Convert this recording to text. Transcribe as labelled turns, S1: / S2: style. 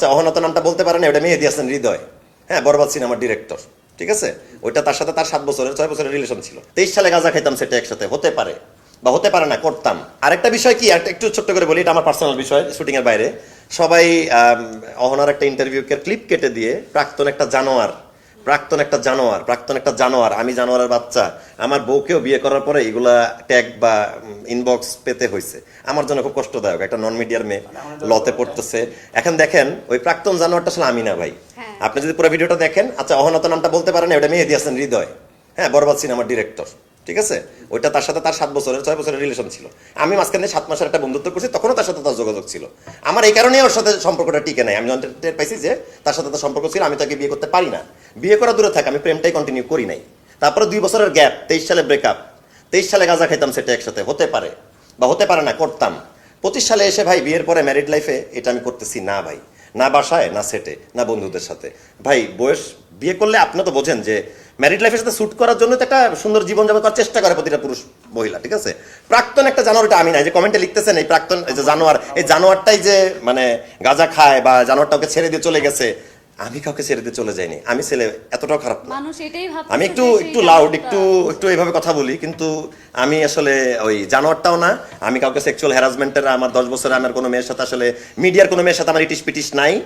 S1: অহনাত নামটা বলতে পারেন, ওটা মেহেদী হাসান হৃদয়, হ্যাঁ, বরবাদ সিনেমার ডিরেক্টর, ঠিক আছে। ওইটা তার সাথে তার 6 বছরের রিলেশন ছিল। 23 সালে গাঁজা খাইতাম, সেটা একসাথে হতে পারে বা হতে পারে না, করতাম। আরেকটা বিষয় কি, একটু ছোট্ট করে বলি, এটা আমার পার্সোনাল বিষয়, শুটিং এর বাইরে। সবাই অহনার একটা ইন্টারভিউ ক্লিপ কেটে দিয়ে প্রাক্তন একটা জানোয়ার, আমি জানোয়ারের বাচ্চা, আমার বউকেও বিয়ে করার পরে এগুলা ট্যাগ বা ইনবক্স পেতে হয়েছে। আমার জন্য খুব কষ্টদায়ক, একটা নন মিডিয়ার মেয়ে লতে পড়তেছে। এখন দেখেন, ওই প্রাক্তন জানোয়ারটা আসলে আমি না ভাই। আপনি যদি পুরো ভিডিওটা দেখেন, আচ্ছা, অহনাত নামটা বলতে পারেন, ওটা মেহেদী হাসান হৃদয়, হ্যাঁ, বরবাদ সিনেমার ডিরেক্টর, ঠিক আছে। ওইটা তার সাথে তার 6 বছরের রিলেশন ছিল। আমি মাঝখানে 7 মাসের একটা বন্ধুত্ব করছি, তখনও তার সাথে তার যোগাযোগ ছিল। আমার এই কারণেই ওর সাথে সম্পর্কটা টিকে নাই। আমি টের পাইছি যে তার সাথে তার সম্পর্ক ছিল, আমি তাকে বিয়ে করতে পারি না। বিয়ে করা দূরে থাকে, আমি প্রেমটাই কন্টিনিউ করি নাই। তারপরে 2 বছরের গ্যাপ, 23 সালে ব্রেকআপ, 23 সালে গাঁজা খাইতাম, সেটা একসাথে হতে পারে বা হতে পারে না, করতাম। 25 সালে এসে ভাই বিয়ের পরে ম্যারিড লাইফে এটা আমি করতেছি না ভাই, না বাসায়, না সেটে, না বন্ধুদের সাথে। ভাই বয়স, বিয়ে করলে আপনি তো বোঝেন যে ম্যারিড লাইফের সাথে শুট করার জন্য তো একটা সুন্দর জীবনযাপন করার চেষ্টা করে প্রতিটা পুরুষ মহিলা, ঠিক আছে। প্রাক্তন একটা জানোয়ারটা আমি নাই, যে কমেন্টে লিখতেছেন এই প্রাক্তন, এই যে জানোয়ার, এই জানোয়ারটাই যে মানে গাঁজা খায় বা জানোয়ারটা ওকে ছেড়ে দিয়ে চলে গেছে। আমি কাউকে ছেড়ে দিয়ে চলে যাইনি, আমি ছেলে এতটাও খারাপ না। আমি একটু লাউড, একটু এইভাবে কথা বলি, কিন্তু আমি আসলে ওই জানোয়ারটাও না। আমি কাউকে সেক্সুয়াল হ্যারাসমেন্টের, আমার 10 বছরে আমার কোনো মেয়ের সাথে, আসলে মিডিয়ার কোনো মেয়ের সাথে আমার ইটিশ পিটিশ নাই।